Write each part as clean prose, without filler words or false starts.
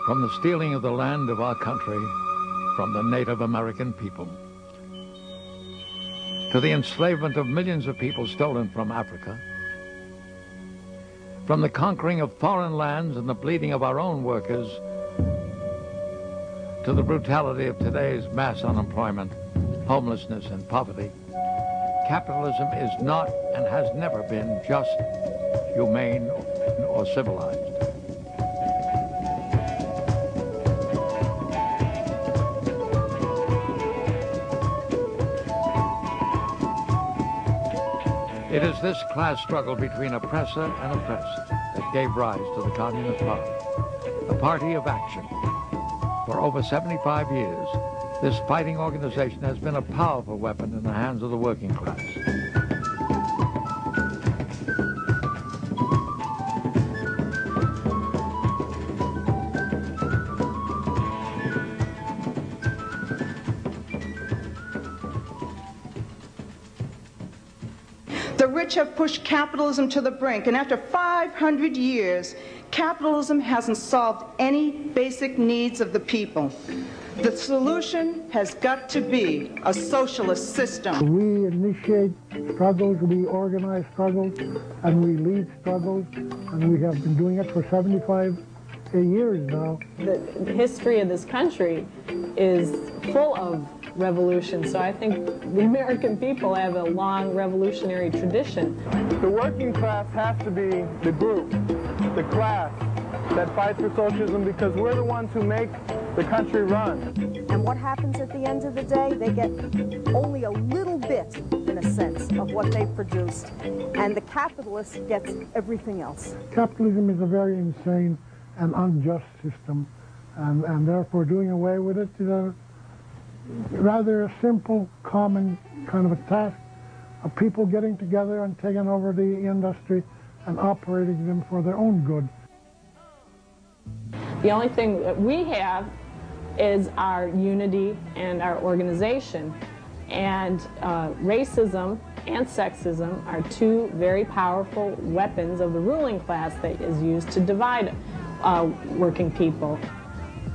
From the stealing of the land of our country from the Native American people, to the enslavement of millions of people stolen from Africa, from the conquering of foreign lands and the bleeding of our own workers, to the brutality of today's mass unemployment, homelessness, and poverty, capitalism is not and has never been just humane or civilized. It is this class struggle between oppressor and oppressed that gave rise to the Communist Party, a party of action. For over 75 years, this fighting organization has been a powerful weapon in the hands of the working class. The rich have pushed capitalism to the brink, and after 500 years, capitalism hasn't solved any basic needs of the people. The solution has got to be a socialist system. We initiate struggles, we organize struggles, and we lead struggles, and we have been doing it for 75 years now. The history of this country is full of revolution, so I think the American people have a long revolutionary tradition. The working class has to be the group, the class that fights for socialism, because we're the ones who make the country run. And what happens at the end of the day? They get only a little bit, in a sense, of what they produced, and the capitalist gets everything else. Capitalism is a very insane and unjust system, and therefore doing away with it is a rather a simple, common kind of a task of people getting together and taking over the industry and operating them for their own good. The only thing that we have is our unity and our organization. And racism and sexism are two very powerful weapons of the ruling class that is used to divide working people.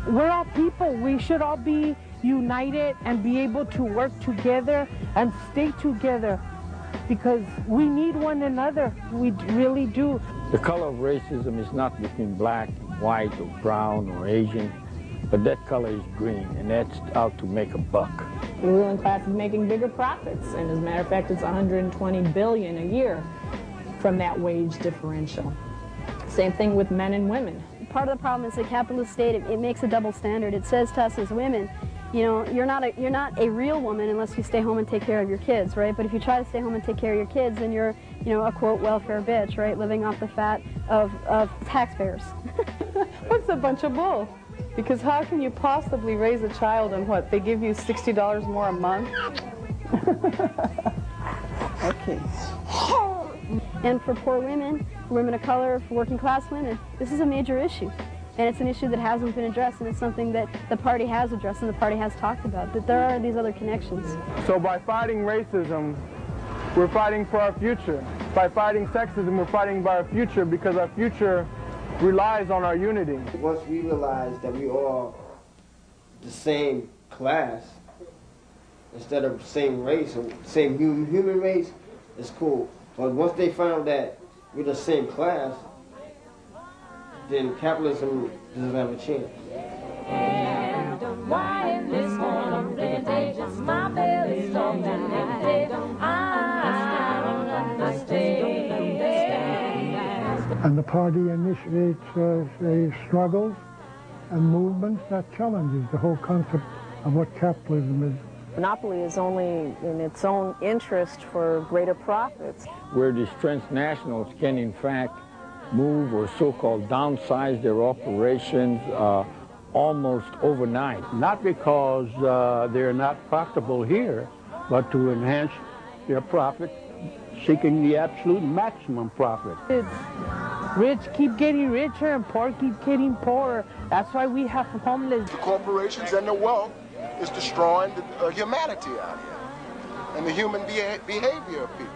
We're all people. We should all be united and be able to work together and stay together, because we need one another. We really do. The color of racism is not between black, white, or brown, or Asian, but that color is green, and that's out to make a buck. The ruling class is making bigger profits, and as a matter of fact, it's $120 billion a year from that wage differential. Same thing with men and women. Part of the problem is the capitalist state, it makes a double standard. It says to us as women, you know, you're not a real woman unless you stay home and take care of your kids, right? But if you try to stay home and take care of your kids, then you're, you know, a quote welfare bitch, right? Living off the fat of taxpayers. What's a bunch of bull? Because how can you possibly raise a child on what? They give you $60 more a month? Okay. And for poor women, for women of color, for working class women, this is a major issue. And it's an issue that hasn't been addressed, and it's something that the party has addressed and the party has talked about, that there are these other connections. So by fighting racism, we're fighting for our future. By fighting sexism, we're fighting for our future, because our future relies on our unity. Once we realize that we all the same class, instead of same race or same human race, it's cool. But once they found that we're the same class, then capitalism doesn't have a chance. Why in this morning, my belly's talking I don't understand. And the party initiates struggles and movements that challenges the whole concept of what capitalism is. Monopoly is only in its own interest for greater profits. Where these transnationals can, in fact, move or so-called downsize their operations almost overnight. Not because they're not profitable here, but to enhance their profit, seeking the absolute maximum profit. It's rich keep getting richer and poor keep getting poorer. That's why we have homeless. The corporations and the wealth is destroying the humanity out here and the human behavior of people.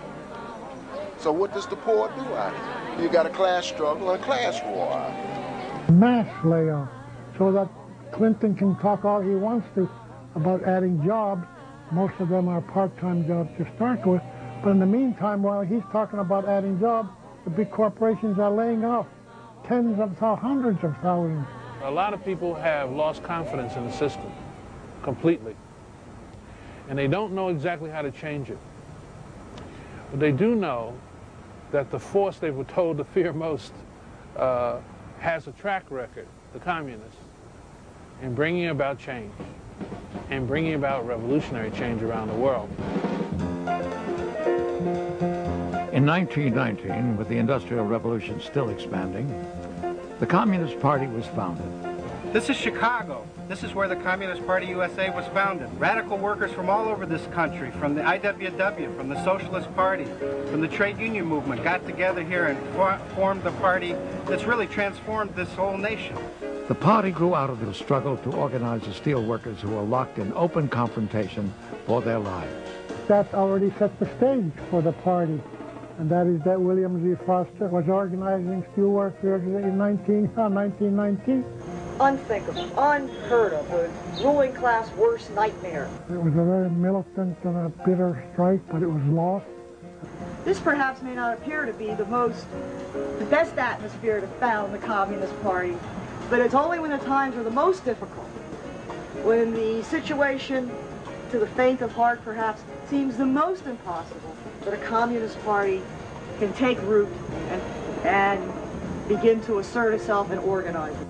So what does the poor do out here? You got a class struggle and a class war out here. Mass layoffs, so that Clinton can talk all he wants to about adding jobs. Most of them are part-time jobs to start with. But in the meantime, while he's talking about adding jobs, the big corporations are laying off tens of thousands, hundreds of thousands. A lot of people have lost confidence in the system completely. And they don't know exactly how to change it. But they do know that the force they were told to fear most has a track record, the communists, in bringing about change and bringing about revolutionary change around the world. In 1919, with the Industrial Revolution still expanding, the Communist Party was founded. This is Chicago. This is where the Communist Party USA was founded. Radical workers from all over this country, from the IWW, from the Socialist Party, from the trade union movement, got together here and formed the party that's really transformed this whole nation. The party grew out of the struggle to organize the steel workers who were locked in open confrontation for their lives. That already set the stage for the party, and that is that William Z. Foster was organizing steel workers in 1919. Unthinkable, unheard of, the ruling class worst nightmare. It was a very militant and a bitter strike, but it was lost. This perhaps may not appear to be the best atmosphere to found the Communist Party, but it's only when the times are the most difficult, when the situation, to the faint of heart perhaps, seems the most impossible, that a Communist Party can take root and begin to assert itself and organize it.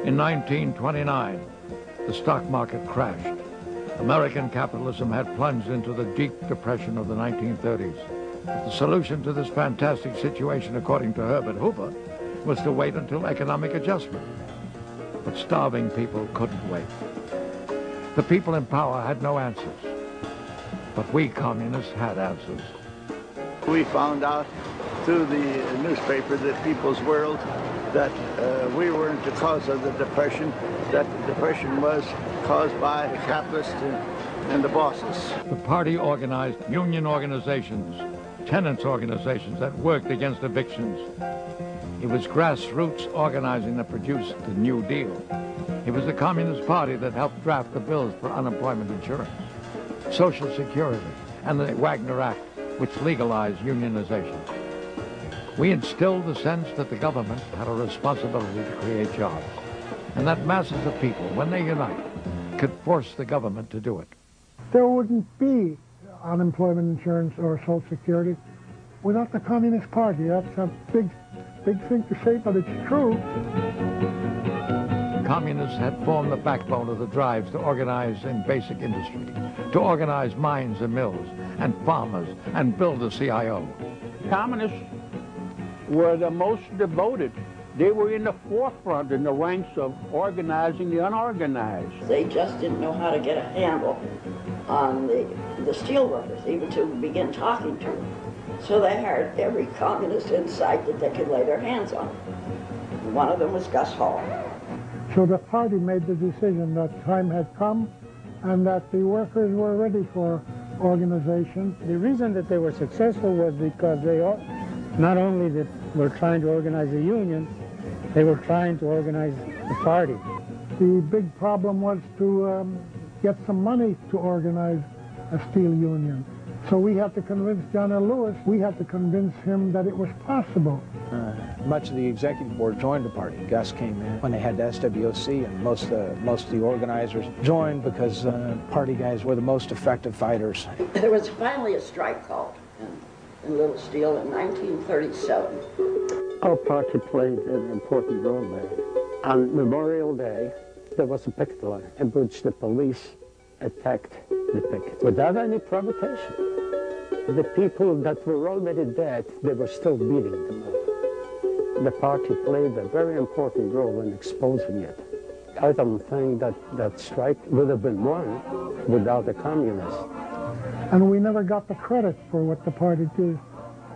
In 1929, the stock market crashed. American capitalism had plunged into the deep depression of the 1930s. The solution to this fantastic situation, according to Herbert Hoover, was to wait until economic adjustment. But starving people couldn't wait. The people in power had no answers. But we communists had answers. We found out through the newspaper, the People's World, that we weren't the cause of the Depression, that the Depression was caused by the capitalists and the bosses. The party organized union organizations, tenants organizations that worked against evictions. It was grassroots organizing that produced the New Deal. It was the Communist Party that helped draft the bills for unemployment insurance, Social Security, and the Wagner Act, which legalized unionization. We instilled the sense that the government had a responsibility to create jobs, and that masses of people, when they unite, could force the government to do it. There wouldn't be unemployment insurance or Social Security without the Communist Party. That's a big thing to say, but it's true. Communists had formed the backbone of the drives to organize in basic industry, to organize mines and mills, and farmers, and build the CIO. Communists were the most devoted. They were in the forefront in the ranks of organizing the unorganized. They just didn't know how to get a handle on the steel workers, even to begin talking to them. So they hired every communist in sight that they could lay their hands on. One of them was Gus Hall. So the party made the decision that time had come and that the workers were ready for organization. The reason that they were successful was because they not only were trying to organize a union, they were trying to organize the party. The big problem was to get some money to organize a steel union. So we had to convince John L. Lewis, we had to convince him that it was possible. Much of the executive board joined the party. Gus came in when they had the SWOC, and most of the organizers joined because party guys were the most effective fighters. There was finally a strike called in Little Steel in 1937. Our party played an important role there. On Memorial Day, there was a picket line in which the police attacked the picket without any provocation. The people that were already dead, they were still beating them up. The party played a very important role in exposing it. I don't think that strike would have been won without the communists. And we never got the credit for what the party did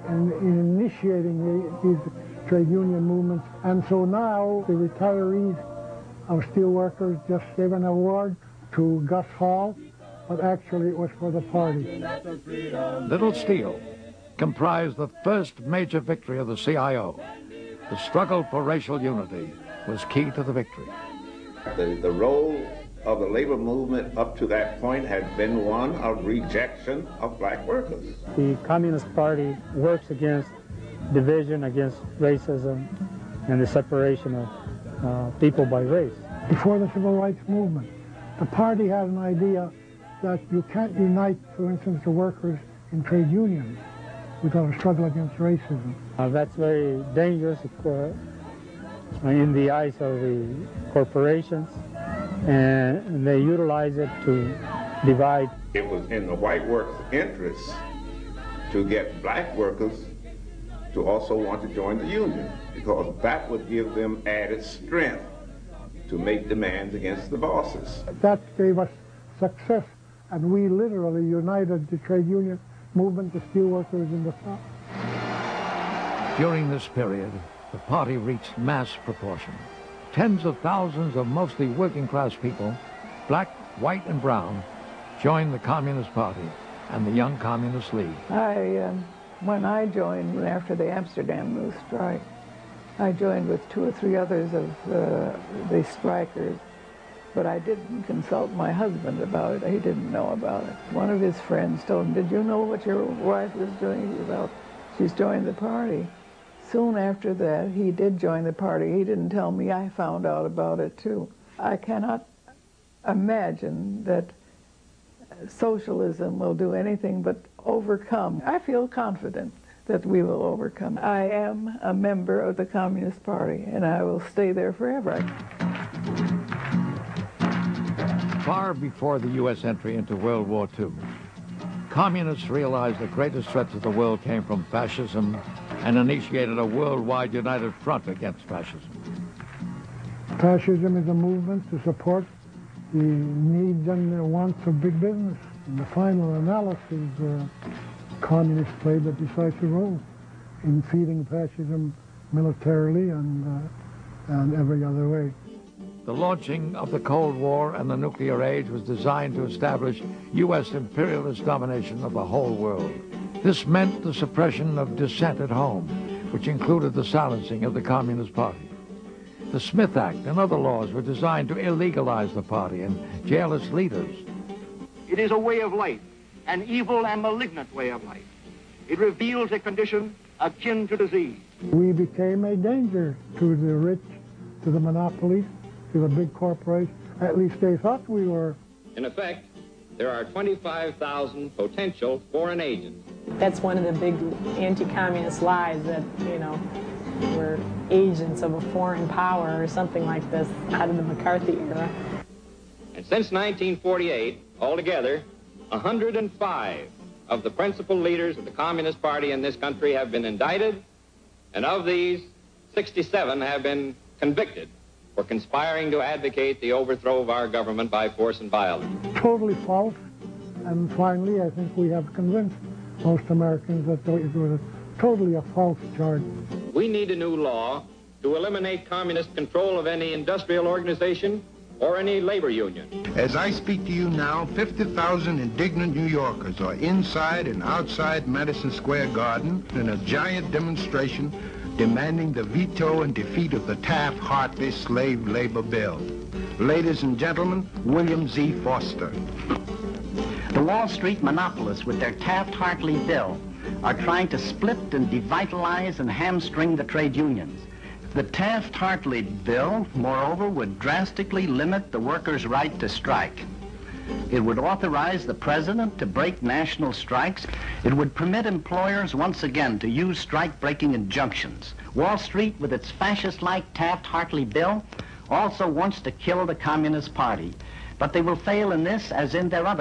in initiating these trade union movements. And so now the retirees of steelworkers just gave an award to Gus Hall, but actually it was for the party. Little Steel comprised the first major victory of the CIO. The struggle for racial unity was key to the victory. The role of the labor movement up to that point had been one of rejection of black workers. The Communist Party works against division, against racism, and the separation of people by race. Before the Civil Rights Movement, the party had an idea that you can't unite, for instance, the workers in trade unions without a struggle against racism. That's very dangerous in the eyes of the corporations, and they utilize it to divide. It was in the white workers' interest to get black workers to also want to join the union, because that would give them added strength to make demands against the bosses. That gave us success, and we literally united the trade union movement, the steelworkers in the South. During this period, the party reached mass proportion. Tens of thousands of mostly working-class people, black, white, and brown, joined the Communist Party and the Young Communist League. When I joined after the Amsterdam strike, I joined with 2 or 3 others of the strikers, but I didn't consult my husband about it. He didn't know about it. One of his friends told him, "Did you know what your wife was doing?" Well, she's joined the party. Soon after that, he did join the party. He didn't tell me. I found out about it, too. I cannot imagine that socialism will do anything but overcome. I feel confident that we will overcome. I am a member of the Communist Party, and I will stay there forever. Far before the U.S. entry into World War II, communists realized the greatest threats of the world came from fascism and initiated a worldwide united front against fascism. Fascism is a movement to support the needs and the wants of big business. In the final analysis, communists played a decisive role in feeding fascism militarily and every other way. The launching of the Cold War and the nuclear age was designed to establish U.S. imperialist domination of the whole world. This meant the suppression of dissent at home, which included the silencing of the Communist Party. The Smith Act and other laws were designed to illegalize the party and jail its leaders. It is a way of life, an evil and malignant way of life. It reveals a condition akin to disease. We became a danger to the rich, to the monopolies, to the big corporations. At least they thought we were. In effect, there are 25,000 potential foreign agents. That's one of the big anti-communist lies, that, we're agents of a foreign power or something like this out of the McCarthy era. And since 1948, altogether, 105 of the principal leaders of the Communist Party in this country have been indicted, and of these, 67 have been convicted for conspiring to advocate the overthrow of our government by force and violence. Totally false. And finally, I think we have convinced most Americans that it was totally a false charge. We need a new law to eliminate communist control of any industrial organization or any labor union. As I speak to you now, 50,000 indignant New Yorkers are inside and outside Madison Square Garden in a giant demonstration demanding the veto and defeat of the Taft-Hartley slave labor bill. Ladies and gentlemen, William Z. Foster. The Wall Street monopolists, with their Taft-Hartley bill, are trying to split and devitalize and hamstring the trade unions. The Taft-Hartley bill, moreover, would drastically limit the workers' right to strike. It would authorize the president to break national strikes. It would permit employers once again to use strike-breaking injunctions. Wall Street, with its fascist-like Taft-Hartley bill, also wants to kill the Communist Party. But they will fail in this as in their other